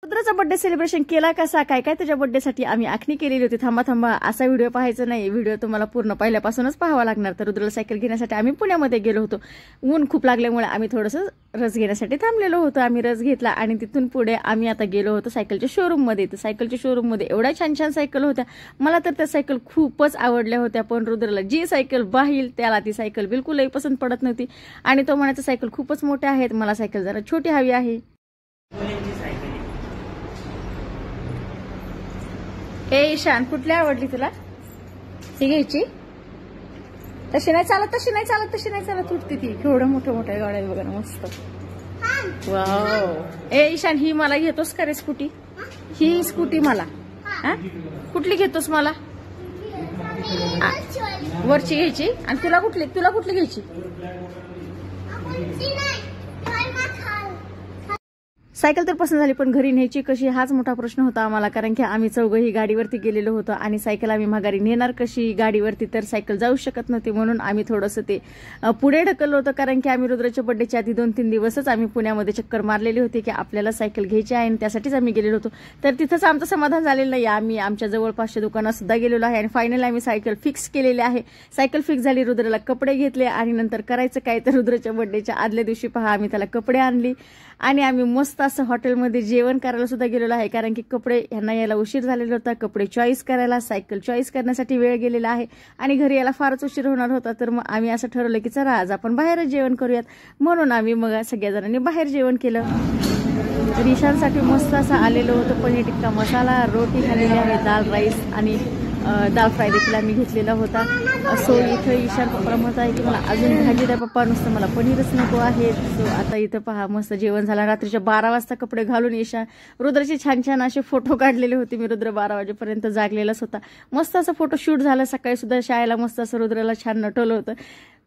रुद्राचा birthday celebration केला कसा काय काय त्याच्या बर्थडे साठी आम्ही आखणी केलेली होती। थांबा थांबा, असा व्हिडिओ पाहायचा नाही, व्हिडिओ तुम्हाला पूर्ण पहिल्यापासूनच पाहावा लागणार। तर रुद्राला सायकल घेण्यासाठी आम्ही पुण्यामध्ये गेलो होतो। ऊन खूप लागल्यामुळे आम्ही थोडंसं रस घेण्यासाठी थांबलेलो होतो। आम्ही रस घेतला आणि तिथून पुढे आम्ही आता गेलो होतो सायकलच्या शोरूम मध्ये। तर सायकलच्या शोरूम मध्ये एवढ्या छान छान सायकल होत्या, मला तर त्या सायकल खूपच आवडल्या होत्या। पण रुद्राला जी सायकल पाहिल त्याला ती सायकल बिलकुलही पसंत पडत नव्हती आणि तो म्हणायचा सायकल खूपच मोठ्या आहेत, मला सायकल जरा छोटी हवी आहे। ए ईशान, कुठली आवडली तुला? ती घ्यायची? तशी नाही चालत, तशी नाही चालत, तशी नाही चालत, तुटती ती। केवढं मोठ्या मोठ्या गाड्या बघा ना, मस्त। वाव। ए ईशान, ही मला घेतोस का रे स्कूटी? ही स्कूटी मला कुठली घेतोस? मला वरची घ्यायची। आणि तुला कुठली घ्यायची? सायकल तर पसंत झाली, पण घरी न्यायची कशी हाच मोठा प्रश्न होता आम्हाला। कारण की आम्ही चौघही गाडीवरती गेलेलो होतो आणि सायकल आम्ही माघारी नेणार कशी गाडीवरती, तर सायकल जाऊ शकत नव्हती। म्हणून आम्ही थोडंसं ते पुढे ढकललं होतं। कारण की आम्ही रुद्राच्या बर्थडेच्या आधी 2-3 दिवसच आम्ही पुण्यामध्ये चक्कर मारलेली होती की आपल्याला सायकल घ्यायची आहे आणि त्यासाठीच आम्ही गेलेलो होतो। तर तिथंच आमचं समाधान झालेलं नाही, आम्ही आमच्या जवळपासच्या दुकानात सुद्धा गेलेलो आहे आणि फायनली आम्ही सायकल फिक्स केलेली आहे। सायकल फिक्स झाली, रुद्राला कपडे घेतले आणि नंतर करायचं काय, तर रुद्राच्या बर्थडेच्या आदल्या दिवशी पहा आम्ही त्याला कपडे आणली आणि आम्ही मस्त असं हॉटेलमध्ये जेवण करायला सुद्धा गेलेलो आहे। कारण की कपडे यांना यायला उशीर झालेला होता, कपडे चॉईस करायला, सायकल चॉईस करण्यासाठी वेळ गेलेला आहे आणि घरी यायला फारच उशीर होणार होता। तर मग आम्ही असं ठरवलं की चला आज आपण बाहेरच जेवण करूयात, म्हणून आम्ही मग सगळ्या जणांनी बाहेर जेवण केलं। ईशानसाठी मस्त असं आलेलो होतं पनीर टिक्का मसाला, रोटी खाल्लेली आहे, दाल राईस आणि दाल फ्राय देखील आम्ही घेतलेला होता। सो इथं ईशान पप्पा म्हणत आहे की मला अजून भाजी द्या पप्पा, नुसतं मला पनीरच नको आहे। सो आता इथं पहा मस्त जेवण झालं। रात्रीच्या 12 वाजता कपडे घालून ईशान रुद्राचे छान छान असे फोटो काढलेले होते मी। रुद्र 12 वाजेपर्यंत जागलेलाच होता, मस्त असं फोटो शूट झालं। सकाळी सुद्धा शाळेला मस्त असं रुद्राला छान नटवलं होतं।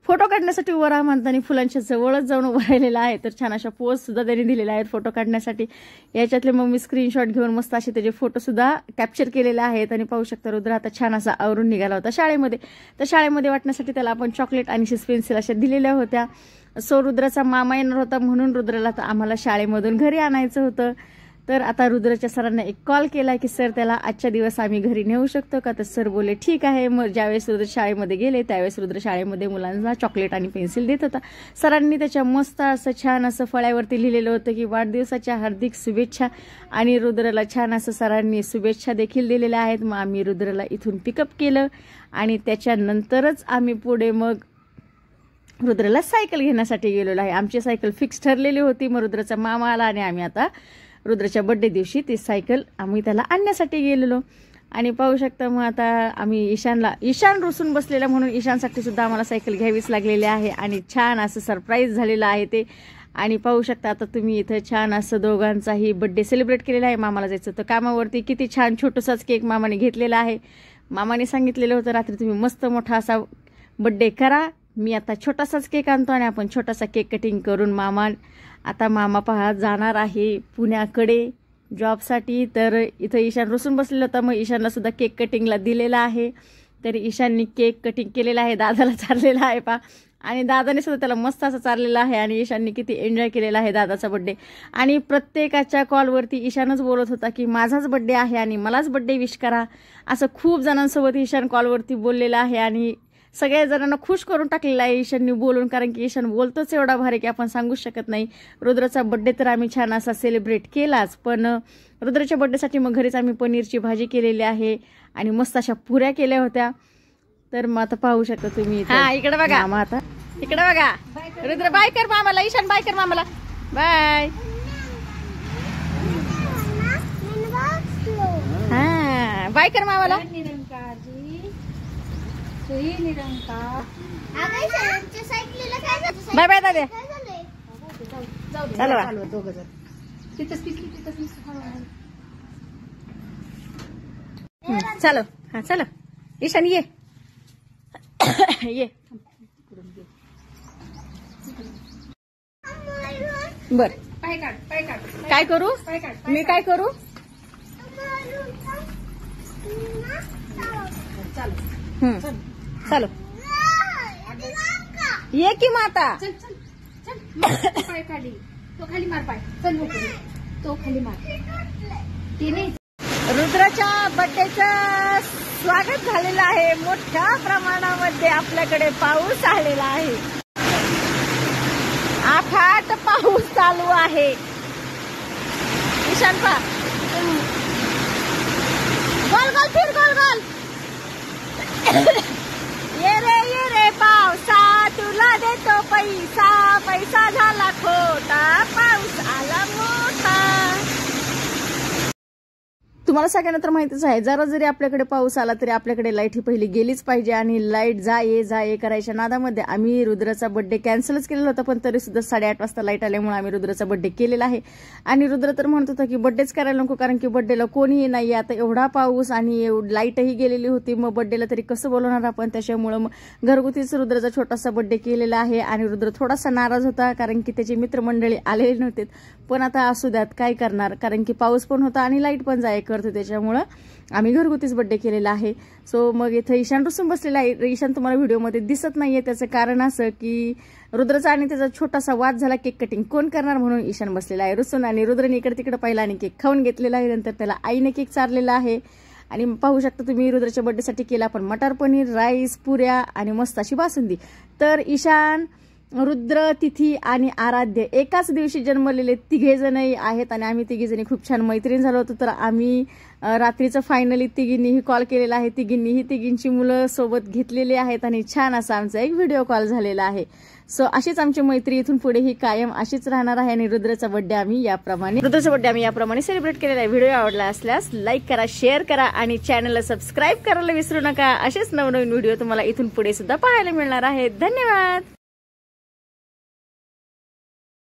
फोटो काढण्यासाठी उभं राहा म्हणताना फुलांच्या जवळच जाऊन उभं राहिलेला आहे। तर छान अशा पोज सुद्धा त्यांनी दिलेल्या आहेत फोटो काढण्यासाठी। याच्यातले मग मी स्क्रीनशॉट घेऊन मस्त असे त्याचे फोटो सुद्धा कॅप्चर केलेले आहेत। आणि पाहू शकता रुद्र आता छान असा आवरून निघाला होता शाळेमध्ये। तर शाळेमध्ये वाटण्यासाठी त्याला आपण चॉकलेट आणि पेन्सिल अशा दिलेल्या होत्या। सो रुद्राचा मामा येणार होता म्हणून रुद्राला तर आम्हाला शाळेमधून घरी आणायचं होतं। तर आता रुद्राच्या सरांना एक कॉल केला की सर त्याला आजच्या दिवस आम्ही घरी नेऊ शकतो का? तर सर बोले ठीक आहे। मग ज्यावेळेस रुद्र शाळेमध्ये गेले त्यावेळेस रुद्र शाळेमध्ये मुलांना चॉकलेट आणि पेन्सिल देत होता। सरांनी त्याच्या मस्त असं छान असं फळ्यावरती लिहिलेलं होतं की वाढदिवसाच्या हार्दिक शुभेच्छा, आणि रुद्राला छान असं सरांनी शुभेच्छा देखील दिलेल्या आहेत। मग आम्ही रुद्राला इथून पिकअप केलं आणि त्याच्यानंतरच आम्ही पुढे मग रुद्राला सायकल घेण्यासाठी गेलेलो आहे। आमची सायकल फिक्स ठरलेली होती। मग रुद्राचा मामा आला आणि आम्ही आता रुद्राच्या बर्थडे दिवशी ती सायकल आम्ही त्याला आणण्यासाठी गेलेलो। आणि पाहू शकता मग आता आम्ही ईशान रुसून बसलेला म्हणून ईशानसाठी सुद्धा आम्हाला सायकल घ्यावीच लागलेली आहे आणि छान असं सरप्राईज झालेलं आहे ते। आणि पाहू शकता आता तुम्ही इथं छान असं दोघांचाही बर्थडे सेलिब्रेट केलेला आहे। मामाला जायचं तर कामावरती किती छान छोटूसाच केक मामाने घेतलेला आहे। मामाने सांगितलेलं होतं रात्री तुम्ही मस्त मोठा असा बर्थडे करा, मी आता छोटासाच केक आणतो आणि आपण छोटासा केक कटिंग करून मामा पहा जाणार आहे पुण्याकडे जॉबसाठी। तर इथं ईशान रुसून बसलेला होता, मग ईशानला सुद्धा केक कटिंगला दिलेला आहे। तर ईशाननी केक कटिंग केलेला आहे, दादाला चाललेला आहे पहा, आणि दादाने सुद्धा त्याला मस्त असं चाललेला आहे। आणि ईशाननी किती एन्जॉय केलेला आहे दादाचा बर्थडे। आणि प्रत्येकाच्या कॉलवरती ईशानच बोलत होता की माझाच बर्थडे आहे आणि मलाच बर्थडे विश करा, असं खूप जणांसोबत ईशान कॉलवरती बोललेला आहे आणि सगळ्या जणांना खुश करून टाकलेला आहे ईशाननी बोलून। कारण की ईशान बोलतोच एवढा भारी की आपण सांगू शकत नाही। रुद्राचा बर्थडे तर आम्ही छान असा सेलिब्रेट केलाच, पण रुद्राच्या बर्थडेसाठी मग घरीच आम्ही पनीरची भाजी केलेली आहे आणि मस्त अशा पुऱ्या केल्या होत्या। तर मग आता पाहू शकता तुम्ही इकडे बघा, मामा आता इकडे बघा। रुद्र बाय कर मामाला, ईशान बाय कर मामाला, बाय। हा बाय कर मामाला, बाय बाय दादा। चलो हा चलो ईशान ये ये बर काय करू मी, काय करू चलो ये की माता, पाय खाली तो खाली मार पाय, चल तो खाली मार. रुद्राच्या बर्थडेचं स्वागत झालेलं आहे. मोठ्या प्रमाणामध्ये आपल्याकडे पाऊस आलेला आहे. अफाट पाऊस चालू आहे. ईशान पा गोल गोल फिर गोल गोल. ये रे पावसा तुला देतो पैसा. पैसा झाला खोटा पाऊस आला मोठा. तुम्हाला सगळ्यांना तर माहितीच आहे, जरा जरी आपल्याकडे पाऊस आला तरी आपल्याकडे लाईट ही पहिली गेलीच पाहिजे. आणि लाईट जा ये करायच्या नादामध्ये आम्ही रुद्राचा बर्थडे कॅन्सलच केलेला होता. पण तरी सुद्धा 8:30 वाजता लाईट आल्यामुळे आम्ही रुद्राचा बर्थडे केलेला आहे. आणि रुद्र तर म्हणत होता की बर्थडेच करायला नको, कारण की बर्थडेला कोणीही नाही. आता एवढा पाऊस आणि लाईटही गेलेली होती, मग बर्थडेला तरी कसं बोलवणार आपण. त्याच्यामुळे मग घरगुतीच रुद्राचा छोटासा बर्थडे केलेला आहे. आणि रुद्र थोडासा नाराज होता कारण की त्याची मित्रमंडळी आलेले नव्हते. पण आता असू द्यात, काय करणार, कारण की पाऊस पण होता आणि लाईट पण जाय करतो. त्याच्यामुळं आम्ही घरगुतीच बर्थडे केलेला आहे. सो मग इथं ईशान रुसून बसलेला आहे. ईशान तुम्हाला व्हिडिओमध्ये दिसत नाहीये. त्याचं कारण असं की रुद्रचा आणि त्याचा छोटासा वाद झाला. केक कटिंग कोण करणार म्हणून ईशान बसलेला आहे रुसून. आणि रुद्रने इकडे तिकडे पाहिला आणि केक खाऊन घेतलेला आहे. नंतर त्याला आईने केक चारलेला आहे. आणि पाहू शकता तुम्ही रुद्राच्या बर्थडेसाठी केला पण मटार पनीर, राईस, पुऱ्या आणि मस्त अशी बासुंदी. तर ईशान, रुद्र, तिथी आणि आराध्य एकाच दिवशी जन्मलेले तिघे जणही आहेत. आणि आम्ही तिघी जणी खूप छान मैत्रीण झालो होतो. तर आम्ही रात्रीचं फायनली तिघींनीही कॉल केलेला आहे. तिघींनीही तिघींची मुलं सोबत घेतलेली आहेत आणि छान असा आमचा एक व्हिडिओ कॉल झालेला आहे. सो अशीच आमची मैत्री इथून पुढे ही कायम अशीच राहणार आहे. आणि रुद्राचा बर्थडे आम्ही याप्रमाणे सेलिब्रेट केलेला आहे. व्हिडिओ आवडला असल्यास लाईक करा, शेअर करा आणि चॅनलला सबस्क्राईब करायला विसरू नका. असेच नवनवीन व्हिडिओ तुम्हाला इथून पुढे सुद्धा पाहायला मिळणार आहेत. धन्यवाद.